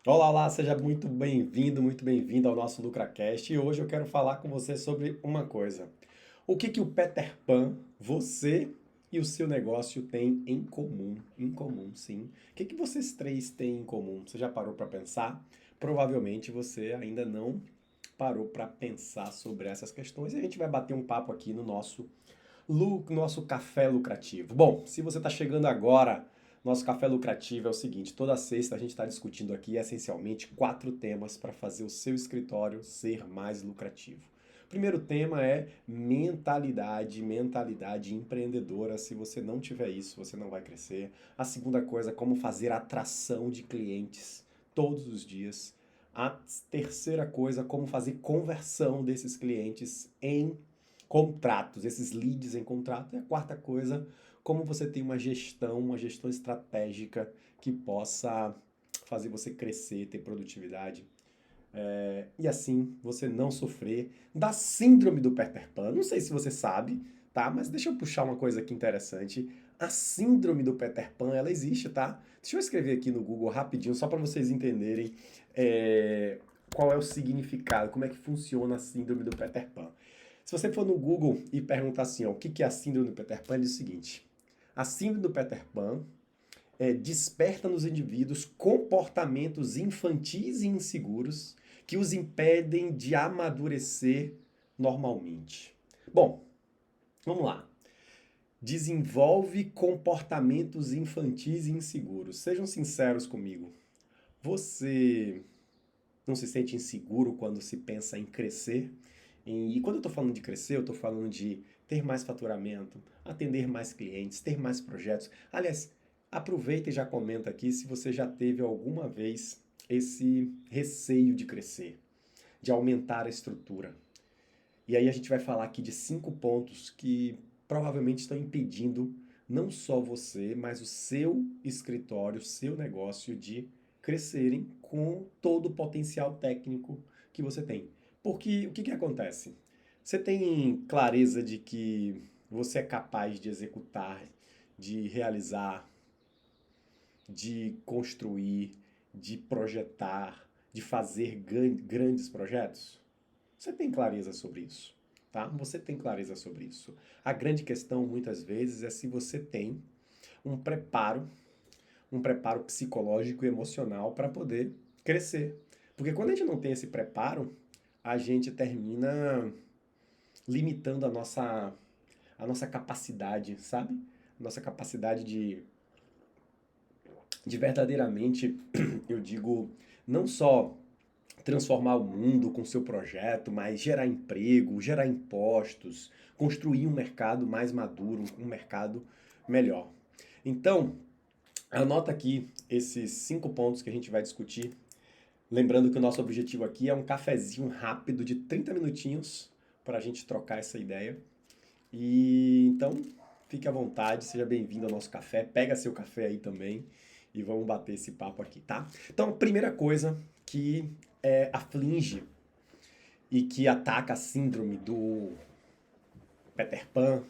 Olá, olá, seja muito bem-vindo ao nosso LucraCast. E hoje eu quero falar com você sobre uma coisa. O que que o Peter Pan, você e o seu negócio têm em comum? Em comum, sim. O que que vocês três têm em comum? Você já parou para pensar? Provavelmente você ainda não parou para pensar sobre essas questões e a gente vai bater um papo aqui no nosso café lucrativo. Bom, se você está chegando agora, nosso café lucrativo é o seguinte: toda sexta a gente está discutindo aqui essencialmente quatro temas para fazer o seu escritório ser mais lucrativo. O primeiro tema é mentalidade empreendedora. Se você não tiver isso, você não vai crescer. A segunda coisa, como fazer atração de clientes todos os dias. A terceira coisa, como fazer conversão desses clientes em contratos, esses leads em contrato. E a quarta coisa, como você tem uma gestão estratégica que possa fazer você crescer, ter produtividade. E assim você não sofrer da síndrome do Peter Pan. Não sei se você sabe, tá? Mas deixa eu puxar uma coisa aqui interessante. A síndrome do Peter Pan, ela existe, tá? Deixa eu escrever aqui no Google rapidinho, só para vocês entenderem qual é o significado, como é que funciona a síndrome do Peter Pan. Se você for no Google e perguntar assim, ó, o que é a síndrome do Peter Pan, ele diz o seguinte: a síndrome do Peter Pan desperta nos indivíduos comportamentos infantis e inseguros que os impedem de amadurecer normalmente. Bom, vamos lá. Desenvolve comportamentos infantis e inseguros. Sejam sinceros comigo. Você não se sente inseguro quando se pensa em crescer? E quando eu estou falando de crescer, eu estou falando de ter mais faturamento, atender mais clientes, ter mais projetos. Aliás, aproveita e já comenta aqui se você já teve alguma vez esse receio de crescer, de aumentar a estrutura. E aí a gente vai falar aqui de 5 pontos que provavelmente estão impedindo não só você, mas o seu escritório, o seu negócio de crescerem com todo o potencial técnico que você tem. Porque o que que acontece? Você tem clareza de que você é capaz de executar, de realizar, de construir, de projetar, de fazer grandes projetos? Você tem clareza sobre isso, tá? Você tem clareza sobre isso. A grande questão, muitas vezes, é se você tem um preparo, um preparo psicológico e emocional para poder crescer. Porque quando a gente não tem esse preparo, a gente termina limitando a nossa capacidade, sabe? Nossa capacidade de verdadeiramente, eu digo, não só transformar o mundo com seu projeto, mas gerar emprego, gerar impostos, construir um mercado mais maduro, um mercado melhor. Então, anota aqui esses 5 pontos que a gente vai discutir. Lembrando que o nosso objetivo aqui é um cafezinho rápido de 30 minutinhos para a gente trocar essa ideia. E então, fique à vontade, seja bem-vindo ao nosso café. Pega seu café aí também e vamos bater esse papo aqui, tá? Então, primeira coisa que aflige e que ataca a síndrome do Peter Pan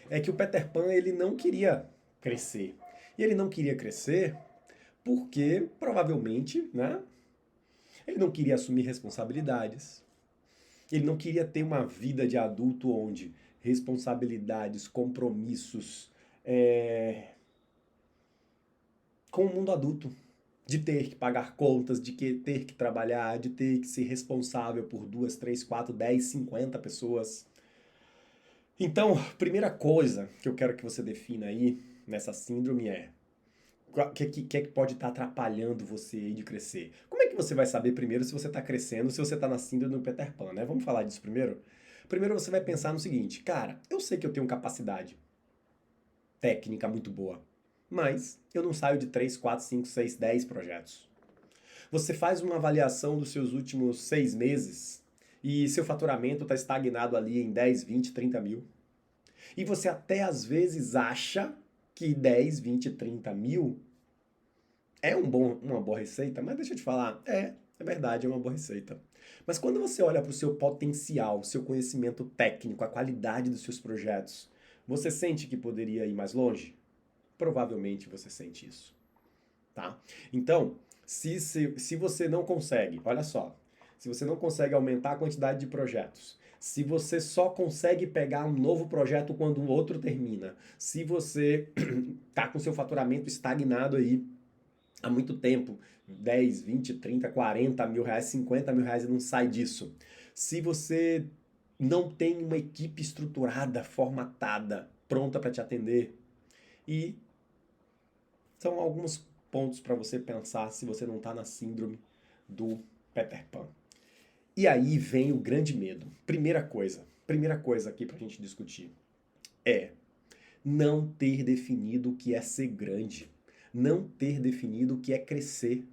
é que o Peter Pan ele não queria crescer. E ele não queria crescer porque provavelmente, né, ele não queria assumir responsabilidades. Ele não queria ter uma vida de adulto onde responsabilidades, compromissos com o mundo adulto, de ter que pagar contas, de ter que trabalhar, de ter que ser responsável por duas, três, quatro, 10, 50 pessoas. Então, primeira coisa que eu quero que você defina aí nessa síndrome é o que é que pode estar atrapalhando você aí de crescer. Como é que você vai saber primeiro se você está crescendo, se você está na síndrome do Peter Pan, né? Vamos falar disso primeiro? Primeiro você vai pensar no seguinte, cara, eu sei que eu tenho capacidade técnica muito boa, mas eu não saio de 3, 4, 5, 6, 10 projetos. Você faz uma avaliação dos seus últimos 6 meses e seu faturamento está estagnado ali em 10, 20, 30 mil. E você até às vezes acha que 10, 20, 30 mil é uma boa receita, mas deixa eu te falar, é verdade, é uma boa receita. Mas quando você olha para o seu potencial, seu conhecimento técnico, a qualidade dos seus projetos, você sente que poderia ir mais longe? Provavelmente você sente isso. tá? Então, se você não consegue, olha só, se você não consegue aumentar a quantidade de projetos, se você só consegue pegar um novo projeto quando o outro termina, se você tá com seu faturamento estagnado aí há muito tempo, 10, 20, 30, 40 mil reais, 50 mil reais e não sai disso. Se você não tem uma equipe estruturada, formatada, pronta para te atender, e são alguns pontos para você pensar se você não está na síndrome do Peter Pan. E aí vem o grande medo. Primeira coisa aqui para a gente discutir é não ter definido o que é ser grande, não ter definido o que é crescer.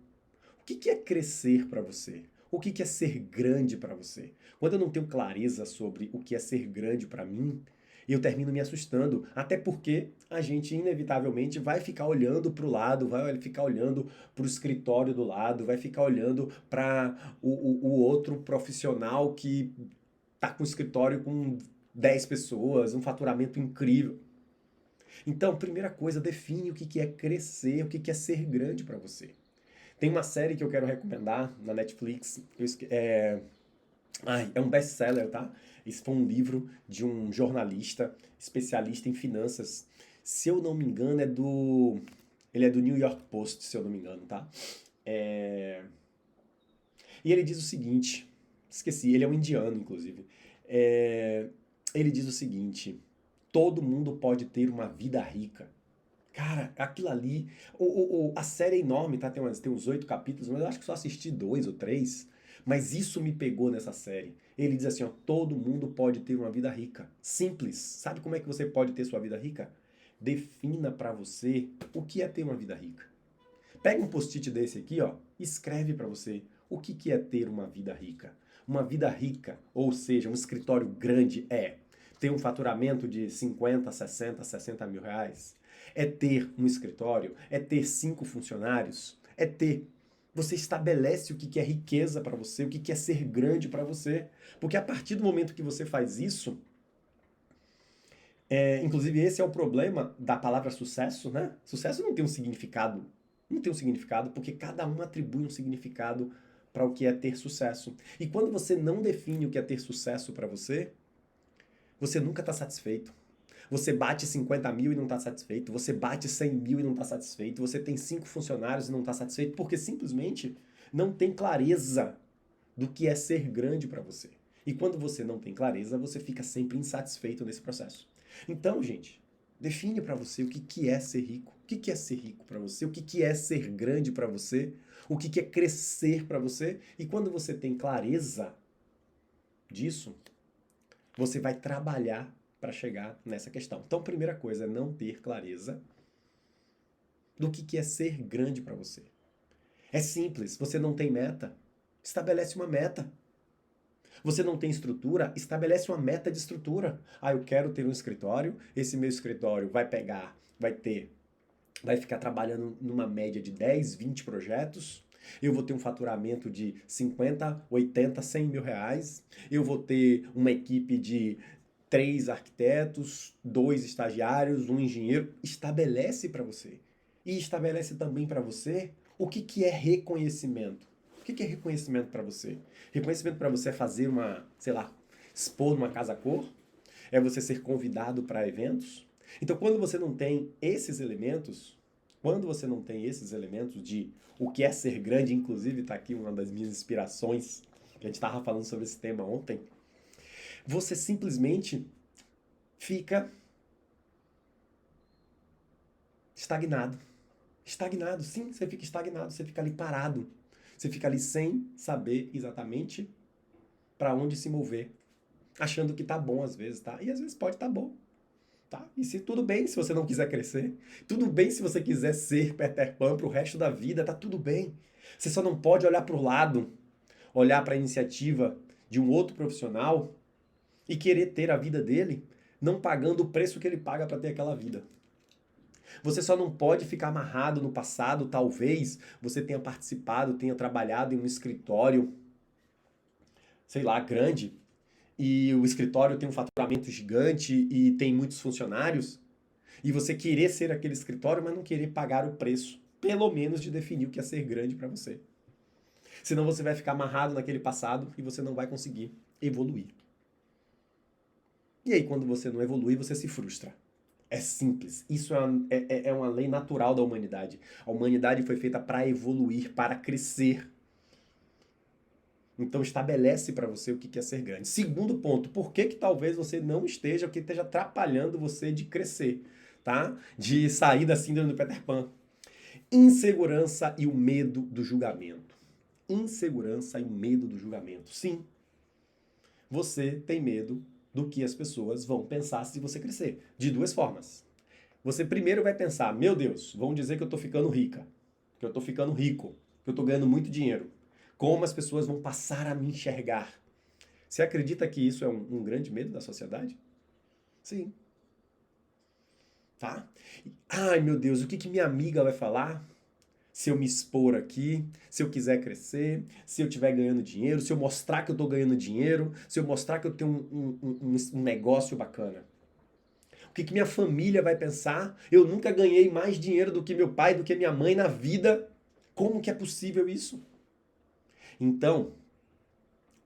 O que é crescer para você? O que é ser grande para você? Quando eu não tenho clareza sobre o que é ser grande para mim, eu termino me assustando. Até porque a gente, inevitavelmente, vai ficar olhando para o lado, vai ficar olhando para o escritório do lado, vai ficar olhando para o outro profissional que está com o escritório com 10 pessoas, um faturamento incrível. Então, primeira coisa, define o que é crescer, o que é ser grande para você. Tem uma série que eu quero recomendar na Netflix. É um best-seller, tá? Esse foi um livro de um jornalista especialista em finanças. Se eu não me engano, ele é do New York Post, se eu não me engano, tá? É, e ele diz o seguinte: esqueci, ele é um indiano, inclusive. É, ele diz o seguinte: todo mundo pode ter uma vida rica. Cara, aquilo ali. A série é enorme, tá? Tem uns 8 capítulos, mas eu acho que só assisti 2 ou 3. Mas isso me pegou nessa série. Ele diz assim: ó, todo mundo pode ter uma vida rica. Simples. Sabe como é que você pode ter sua vida rica? Defina pra você o que é ter uma vida rica. Pega um post-it desse aqui, ó, e escreve pra você o que é ter uma vida rica. Uma vida rica, ou seja, um escritório grande ter um faturamento de 50, 60, 60 mil reais. É ter um escritório, é ter 5 funcionários, é ter. Você estabelece o que é riqueza para você, o que é ser grande para você. Porque a partir do momento que você faz isso, inclusive esse é o problema da palavra sucesso, né? Sucesso não tem um significado. Não tem um significado porque cada um atribui um significado para o que é ter sucesso. E quando você não define o que é ter sucesso para você, você nunca está satisfeito. Você bate 50 mil e não está satisfeito. Você bate 100 mil e não está satisfeito. Você tem 5 funcionários e não está satisfeito porque simplesmente não tem clareza do que é ser grande para você. E quando você não tem clareza, você fica sempre insatisfeito nesse processo. Então, gente, define para você o que é ser rico. O que é ser rico para você? O que é ser grande para você? O que é crescer para você? E quando você tem clareza disso, você vai trabalhar para chegar nessa questão. Então, primeira coisa é não ter clareza do que é ser grande para você. É simples, você não tem meta, estabelece uma meta. Você não tem estrutura, estabelece uma meta de estrutura. Ah, eu quero ter um escritório, esse meu escritório vai ficar trabalhando numa média de 10, 20 projetos. Eu vou ter um faturamento de 50, 80, 100 mil reais. Eu vou ter uma equipe de 3 arquitetos, 2 estagiários, um engenheiro. Estabelece para você. E estabelece também para você o que é reconhecimento. O que é reconhecimento para você? Reconhecimento para você é fazer sei lá, expor numa casa-cor? É você ser convidado para eventos? Então, quando você não tem esses elementos de o que é ser grande, inclusive está aqui uma das minhas inspirações, que a gente estava falando sobre esse tema ontem, você simplesmente fica estagnado. Estagnado, sim, você fica estagnado, você fica ali parado. Você fica ali sem saber exatamente para onde se mover, achando que tá bom às vezes, tá? E às vezes pode tá bom, tá? E se tudo bem se você não quiser crescer, tudo bem se você quiser ser Peter Pan pro resto da vida, tá tudo bem. Você só não pode olhar pro lado, olhar para a iniciativa de um outro profissional e querer ter a vida dele, não pagando o preço que ele paga para ter aquela vida. Você só não pode ficar amarrado no passado, talvez você tenha participado, tenha trabalhado em um escritório, sei lá, grande, e o escritório tem um faturamento gigante e tem muitos funcionários, e você querer ser aquele escritório, mas não querer pagar o preço pelo menos, de definir o que é ser grande para você. Senão você vai ficar amarrado naquele passado e você não vai conseguir evoluir. E aí, quando você não evolui, você se frustra. É simples. Isso é uma lei natural da humanidade. A humanidade foi feita para evoluir, para crescer. Então estabelece para você o que é ser grande. Segundo ponto, por que talvez você não esteja, o que esteja atrapalhando você de crescer, tá? De sair da síndrome do Peter Pan. Insegurança e o medo do julgamento. Insegurança e o medo do julgamento. Sim, você tem medo do que as pessoas vão pensar se você crescer. De duas formas. Você primeiro vai pensar, meu Deus, vão dizer que eu tô ficando rica, que eu tô ficando rico, que eu tô ganhando muito dinheiro. Como as pessoas vão passar a me enxergar? Você acredita que isso é um grande medo da sociedade? Sim. Tá? Ai, meu Deus, o que que minha amiga vai falar? Se eu me expor aqui, se eu quiser crescer, se eu estiver ganhando dinheiro, se eu mostrar que eu estou ganhando dinheiro, se eu mostrar que eu tenho um negócio bacana. O que que minha família vai pensar? Eu nunca ganhei mais dinheiro do que meu pai, do que minha mãe na vida. Como que é possível isso? Então,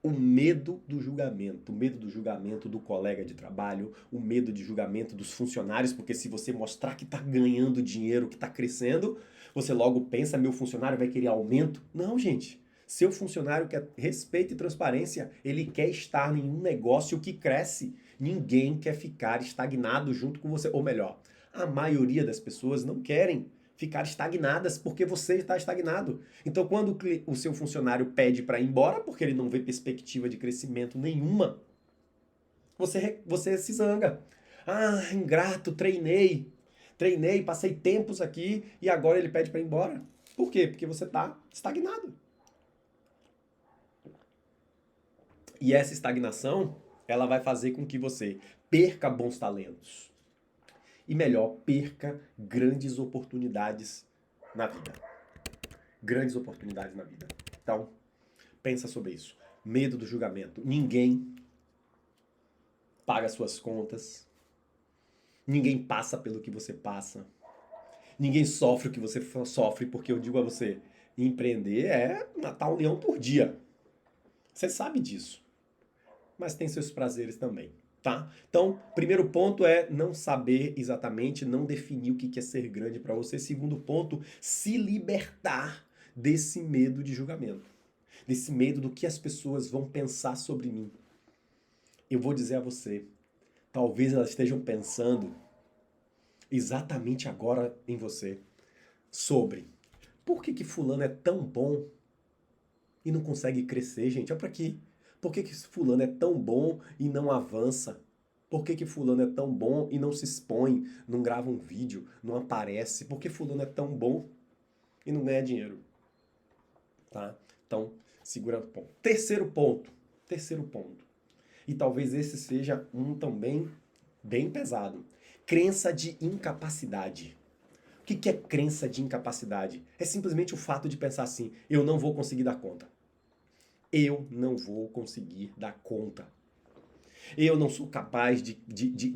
o medo do julgamento do colega de trabalho, o medo de julgamento dos funcionários, porque se você mostrar que está ganhando dinheiro, que está crescendo, você logo pensa, meu funcionário vai querer aumento. Não, gente. Seu funcionário quer respeito e transparência, ele quer estar em um negócio que cresce. Ninguém quer ficar estagnado junto com você. Ou melhor, a maioria das pessoas não querem ficar estagnadas porque você está estagnado. Então, quando o seu funcionário pede para ir embora, porque ele não vê perspectiva de crescimento nenhuma, você se zanga. Ah, ingrato, treinei, passei tempos aqui e agora ele pede para ir embora. Por quê? Porque você está estagnado. E essa estagnação, ela vai fazer com que você perca bons talentos. E melhor, perca grandes oportunidades na vida. Grandes oportunidades na vida. Então, pensa sobre isso. Medo do julgamento. Ninguém paga suas contas. Ninguém passa pelo que você passa. Ninguém sofre o que você sofre, porque eu digo a você, empreender é matar um leão por dia. Você sabe disso. Mas tem seus prazeres também, tá? Então, primeiro ponto é não saber exatamente, não definir o que é ser grande para você. Segundo ponto, se libertar desse medo de julgamento. Desse medo do que as pessoas vão pensar sobre mim. Eu vou dizer a você, talvez elas estejam pensando exatamente agora em você sobre por que fulano é tão bom e não consegue crescer, gente? Olha para aqui. Por que fulano é tão bom e não avança? Por que fulano é tão bom e não se expõe, não grava um vídeo, não aparece? Por que fulano é tão bom e não ganha dinheiro? Tá? Então, segura o ponto. Terceiro ponto. E talvez esse seja um também bem pesado. Crença de incapacidade. O que é crença de incapacidade? É simplesmente o fato de pensar assim, eu não vou conseguir dar conta. Eu não vou conseguir dar conta. Eu não sou capaz de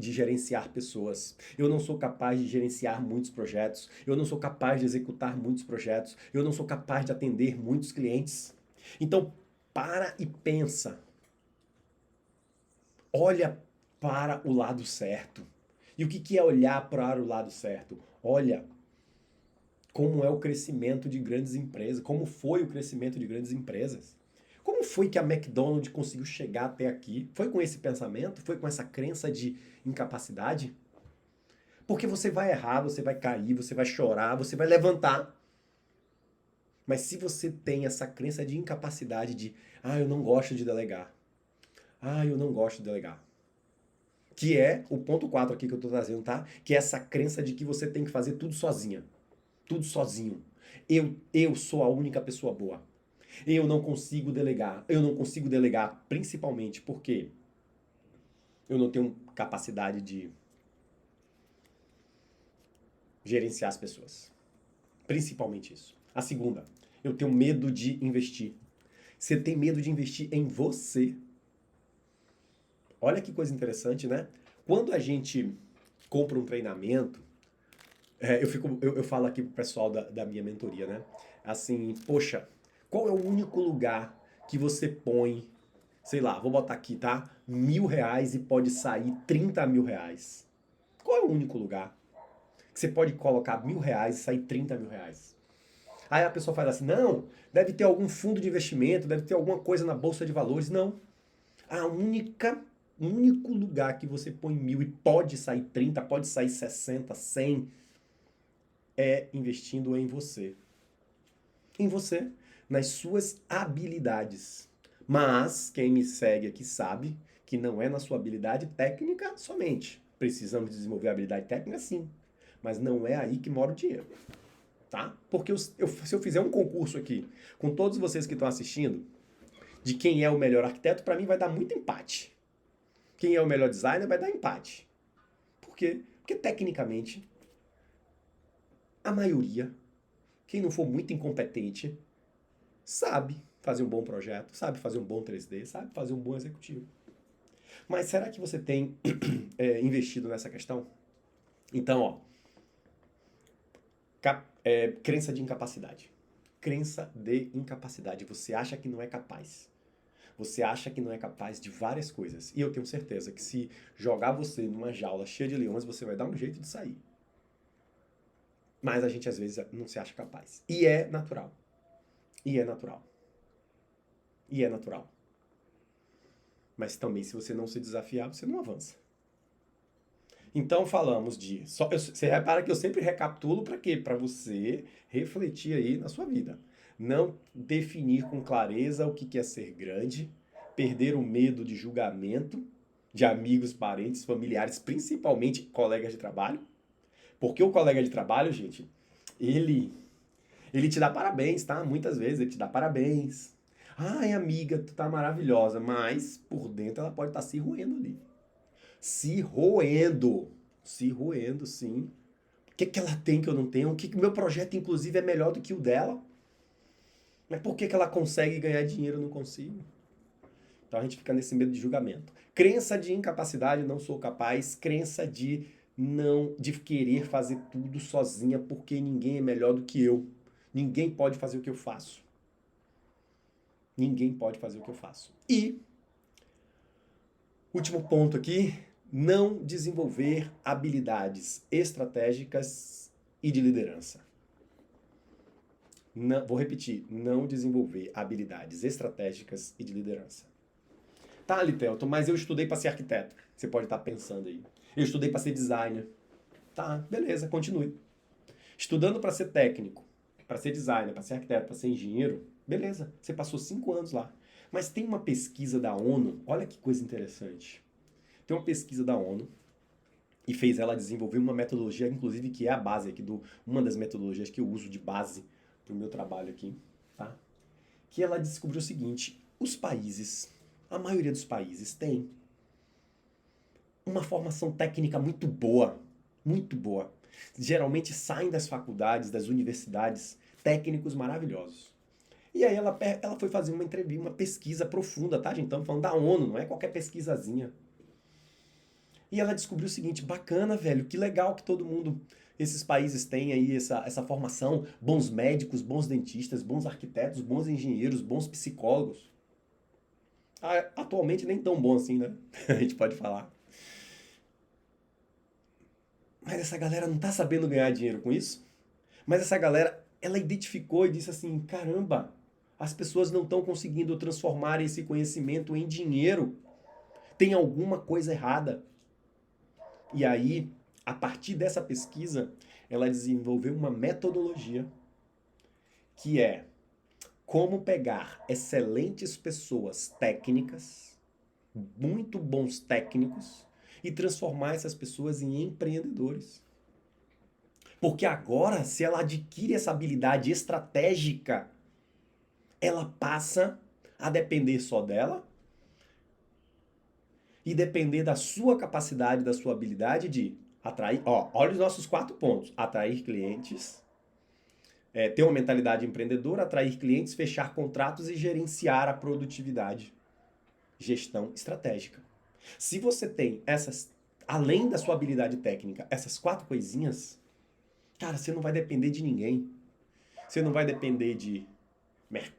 gerenciar pessoas. Eu não sou capaz de gerenciar muitos projetos. Eu não sou capaz de executar muitos projetos. Eu não sou capaz de atender muitos clientes. Então, para e pensa. Olha para o lado certo. E o que é olhar para o lado certo? Olha como é o crescimento de grandes empresas, como foi o crescimento de grandes empresas. Como foi que a McDonald's conseguiu chegar até aqui? Foi com esse pensamento? Foi com essa crença de incapacidade? Porque você vai errar, você vai cair, você vai chorar, você vai levantar. Mas se você tem essa crença de incapacidade de, eu não gosto de delegar. Eu não gosto de delegar. Que é o ponto 4 aqui que eu tô trazendo, tá? Que é essa crença de que você tem que fazer tudo sozinha. Tudo sozinho. Eu sou a única pessoa boa. Eu não consigo delegar. Eu não consigo delegar principalmente porque eu não tenho capacidade de gerenciar as pessoas. Principalmente isso. A segunda, eu tenho medo de investir. Você tem medo de investir em você. Olha que coisa interessante, né? Quando a gente compra um treinamento, Eu falo aqui pro pessoal da minha mentoria, né? Assim, poxa, qual é o único lugar que você põe, sei lá, vou botar aqui, tá? R$ 1.000 e pode sair R$ 30.000. Qual é o único lugar que você pode colocar R$ 1.000 e sair R$ 30.000? Aí a pessoa faz assim, não, deve ter algum fundo de investimento, deve ter alguma coisa na bolsa de valores. Não. O único lugar que você põe 1.000 e pode sair 30, pode sair 60, 100, é investindo em você. Em você, nas suas habilidades. Mas quem me segue aqui sabe que não é na sua habilidade técnica somente. Precisamos desenvolver a habilidade técnica, sim. Mas não é aí que mora o dinheiro, tá? Porque se eu fizer um concurso aqui com todos vocês que estão assistindo, de quem é o melhor arquiteto, para mim vai dar muito empate. Quem é o melhor designer vai dar empate. Por quê? Porque tecnicamente, a maioria, quem não for muito incompetente, sabe fazer um bom projeto, sabe fazer um bom 3D, sabe fazer um bom executivo. Mas será que você tem investido nessa questão? Então, ó, crença de incapacidade. Crença de incapacidade. Você acha que não é capaz. Você acha que não é capaz de várias coisas. E eu tenho certeza que se jogar você numa jaula cheia de leões, você vai dar um jeito de sair. Mas a gente às vezes não se acha capaz. E é natural. E é natural. E é natural. Mas também, se você não se desafiar, você não avança. Então falamos de. Você repara que eu sempre recapitulo para quê? Para você refletir aí na sua vida. Não definir com clareza o que é ser grande, perder o medo de julgamento de amigos, parentes, familiares, principalmente colegas de trabalho. Porque o colega de trabalho, gente, ele, ele te dá parabéns, tá? Muitas vezes ele te dá parabéns. Ai, amiga, tu tá maravilhosa, mas por dentro ela pode estar se roendo ali. Se roendo. Se roendo, sim. O que ela tem que eu não tenho? O que meu projeto, inclusive, é melhor do que o dela? Mas por que ela consegue ganhar dinheiro e eu não consigo? Então a gente fica nesse medo de julgamento. Crença de incapacidade, não sou capaz. Crença de não, de querer fazer tudo sozinha porque ninguém é melhor do que eu. Ninguém pode fazer o que eu faço. Ninguém pode fazer o que eu faço. E, último ponto aqui, não desenvolver habilidades estratégicas e de liderança. Não, vou repetir, não desenvolver habilidades estratégicas e de liderança. Tá, Litelton, mas eu estudei para ser arquiteto. Você pode estar pensando aí. Eu estudei para ser designer. Tá, beleza, continue. Estudando para ser técnico, para ser designer, para ser arquiteto, para ser engenheiro, beleza, você passou 5 anos lá. Mas tem uma pesquisa da ONU, olha que coisa interessante. Tem uma pesquisa da ONU e fez ela desenvolver uma metodologia, inclusive que é a base aqui uma das metodologias que eu uso de base para o meu trabalho aqui, tá? Que ela descobriu o seguinte: os países, a maioria dos países tem uma formação técnica muito boa, muito boa. Geralmente saem das faculdades, das universidades, técnicos maravilhosos. E aí ela foi fazer uma entrevista, uma pesquisa profunda, tá, gente? Estamos falando da ONU, não é qualquer pesquisazinha. E ela descobriu o seguinte: bacana, velho, que legal que todo mundo, esses países têm aí essa formação, bons médicos, bons dentistas, bons arquitetos, bons engenheiros, bons psicólogos. Atualmente nem tão bom assim, né? A gente pode falar. Mas essa galera não tá sabendo ganhar dinheiro com isso? Mas essa galera, ela identificou e disse assim: caramba, as pessoas não estão conseguindo transformar esse conhecimento em dinheiro. Tem alguma coisa errada. E aí, a partir dessa pesquisa, ela desenvolveu uma metodologia que é como pegar excelentes pessoas técnicas, muito bons técnicos, e transformar essas pessoas em empreendedores. Porque agora, se ela adquire essa habilidade estratégica, ela passa a depender só dela e depender da sua capacidade, da sua habilidade de atrair. Ó, olha os nossos 4 pontos: atrair clientes, ter uma mentalidade empreendedora, atrair clientes, fechar contratos e gerenciar a produtividade. Gestão estratégica. Se você tem essas, além da sua habilidade técnica, essas 4 coisinhas, Cara, você não vai depender de ninguém. Você não vai depender de mer-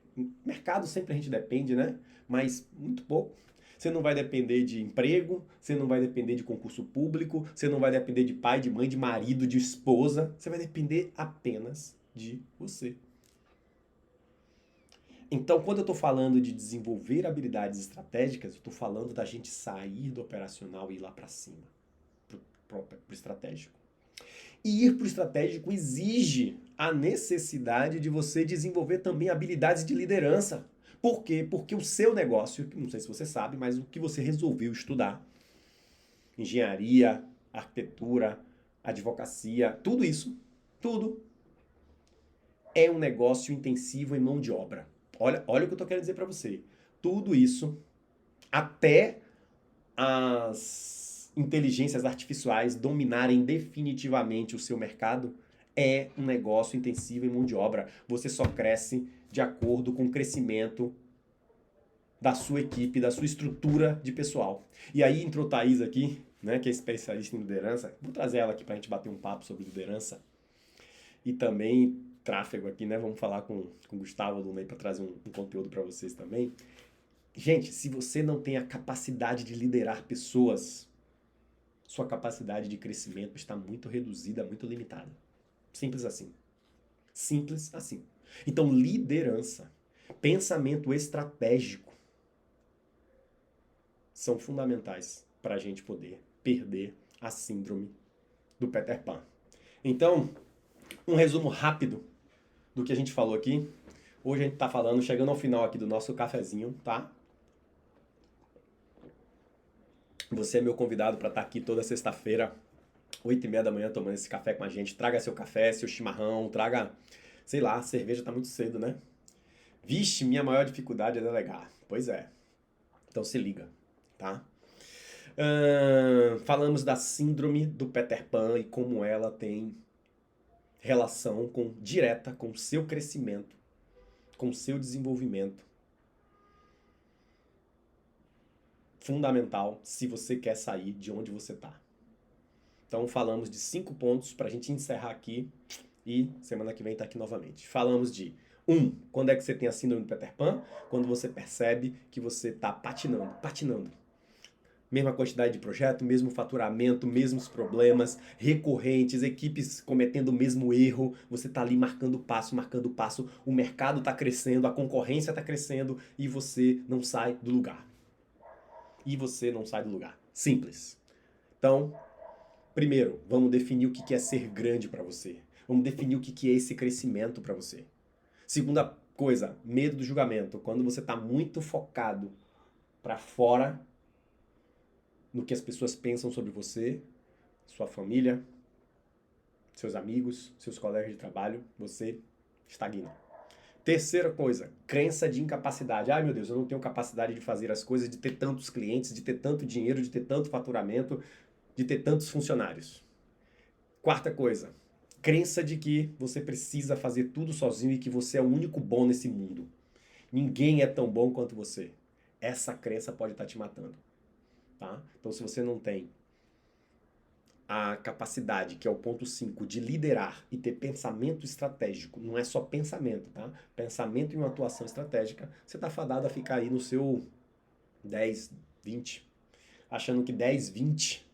mercado, sempre a gente depende, né? Mas muito pouco. Você não vai depender de emprego, você não vai depender de concurso público, você não vai depender de pai, de mãe, de marido, de esposa. Você vai depender apenas de você. Então, quando eu estou falando de desenvolver habilidades estratégicas, eu estou falando da gente sair do operacional e ir lá para cima, para o estratégico. E ir para o estratégico exige a necessidade de você desenvolver também habilidades de liderança. Por quê? Porque o seu negócio, não sei se você sabe, mas o que você resolveu estudar, engenharia, arquitetura, advocacia, tudo isso, tudo é um negócio intensivo em mão de obra. Olha o que eu estou querendo dizer para você. Tudo isso, até as inteligências artificiais dominarem definitivamente o seu mercado, é um negócio intensivo em mão de obra. Você só cresce de acordo com o crescimento da sua equipe, da sua estrutura de pessoal. E aí entrou Thaís aqui, né, que é especialista em liderança. Vou trazer ela aqui para a gente bater um papo sobre liderança. E também tráfego aqui, né? Vamos falar com o Gustavo Luna aí para trazer um conteúdo para vocês também. Gente, se você não tem a capacidade de liderar pessoas, sua capacidade de crescimento está muito reduzida, muito limitada. Simples assim. Simples assim. Então, liderança, pensamento estratégico são fundamentais para a gente poder perder a síndrome do Peter Pan. Então, um resumo rápido do que a gente falou aqui. Hoje a gente está falando, chegando ao final aqui do nosso cafezinho, tá? Você é meu convidado para estar aqui toda sexta-feira, 8h30 da manhã, tomando esse café com a gente. Traga seu café, seu chimarrão, traga, sei lá, cerveja tá muito cedo, né? Vixe, minha maior dificuldade é delegar. Pois é. Então se liga, tá? Falamos da síndrome do Peter Pan e como ela tem relação direta com o seu crescimento, com o seu desenvolvimento. Fundamental se você quer sair de onde você está. Então falamos de 5 pontos para a gente encerrar aqui e semana que vem tá aqui novamente. Falamos de quando é que você tem a síndrome do Peter Pan? Quando você percebe que você está patinando. Mesma quantidade de projeto, mesmo faturamento, mesmos problemas recorrentes, equipes cometendo o mesmo erro, você está ali marcando passo, o mercado está crescendo, a concorrência está crescendo e você não sai do lugar. Simples. Então, primeiro, vamos definir o que é ser grande para você. Vamos definir o que é esse crescimento para você. Segunda coisa, medo do julgamento. Quando você está muito focado para fora no que as pessoas pensam sobre você, sua família, seus amigos, seus colegas de trabalho, você estagna. Terceira coisa, crença de incapacidade. Ai meu Deus, eu não tenho capacidade de fazer as coisas, de ter tantos clientes, de ter tanto dinheiro, de ter tanto faturamento, de ter tantos funcionários. Quarta coisa, crença de que você precisa fazer tudo sozinho e que você é o único bom nesse mundo. Ninguém é tão bom quanto você. Essa crença pode estar te matando, tá? Então, se você não tem a capacidade, que é o ponto 5, de liderar e ter pensamento estratégico, não é só pensamento, tá? Pensamento e uma atuação estratégica, você está fadado a ficar aí no seu 10, 20, achando que 10, 20,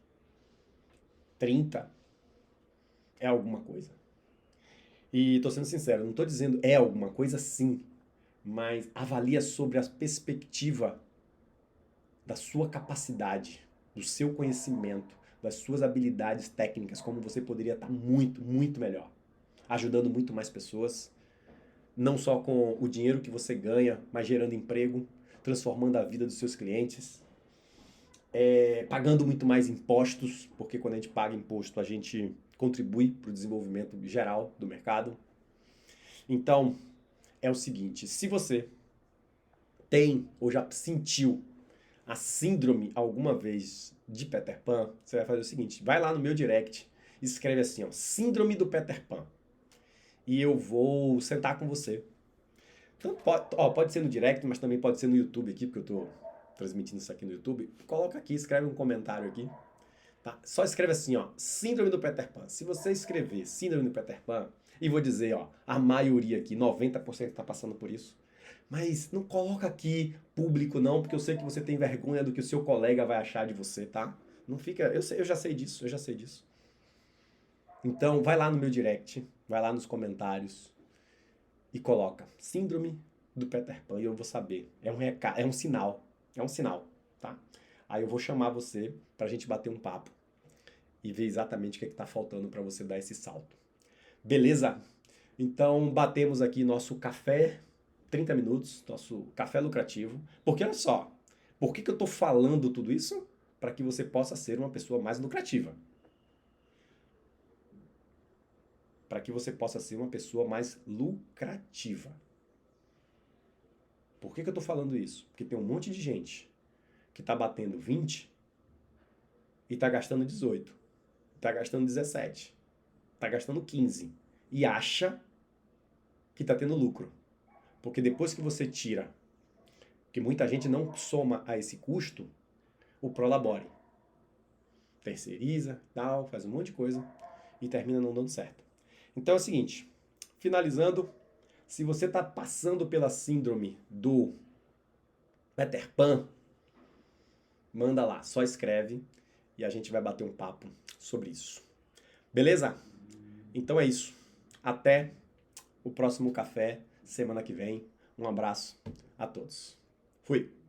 30 é alguma coisa. E tô sendo sincero, não tô dizendo é alguma coisa sim, mas avalia sobre a perspectiva da sua capacidade, do seu conhecimento, das suas habilidades técnicas, como você poderia estar muito, muito melhor, ajudando muito mais pessoas, não só com o dinheiro que você ganha, mas gerando emprego, transformando a vida dos seus clientes, pagando muito mais impostos, porque quando a gente paga imposto, a gente contribui para o desenvolvimento geral do mercado. Então, é o seguinte, se você tem ou já sentiu a síndrome alguma vez de Peter Pan, você vai fazer o seguinte, vai lá no meu direct, escreve assim, ó, síndrome do Peter Pan. E eu vou sentar com você. Então, pode ser no direct, mas também pode ser no YouTube aqui, porque eu tô transmitindo isso aqui no YouTube. Coloca aqui, escreve um comentário aqui. Tá? Só escreve assim, ó, síndrome do Peter Pan. Se você escrever síndrome do Peter Pan, e vou dizer, ó, a maioria aqui, 90% está passando por isso. Mas não coloca aqui público não, porque eu sei que você tem vergonha do que o seu colega vai achar de você, tá? Não fica, eu já sei disso, eu já sei disso. Então, vai lá no meu direct, vai lá nos comentários e coloca síndrome do Peter Pan e eu vou saber. É um sinal, tá? Aí eu vou chamar você pra gente bater um papo e ver exatamente o que está faltando para você dar esse salto. Beleza? Então, batemos aqui nosso café, 30 minutos, nosso café lucrativo. Porque olha só, por que eu estou falando tudo isso? Para que você possa ser uma pessoa mais lucrativa. Para que você possa ser uma pessoa mais lucrativa. Por que eu estou falando isso? Porque tem um monte de gente que está batendo 20 e está gastando 18, está gastando 17, está gastando 15 e acha que está tendo lucro. Porque depois que você tira, que muita gente não soma a esse custo, o prolabore. Terceiriza, tal, faz um monte de coisa e termina não dando certo. Então é o seguinte, finalizando, se você está passando pela síndrome do Peter Pan, manda lá, só escreve e a gente vai bater um papo sobre isso. Beleza? Então é isso. Até o próximo café, semana que vem. Um abraço a todos. Fui!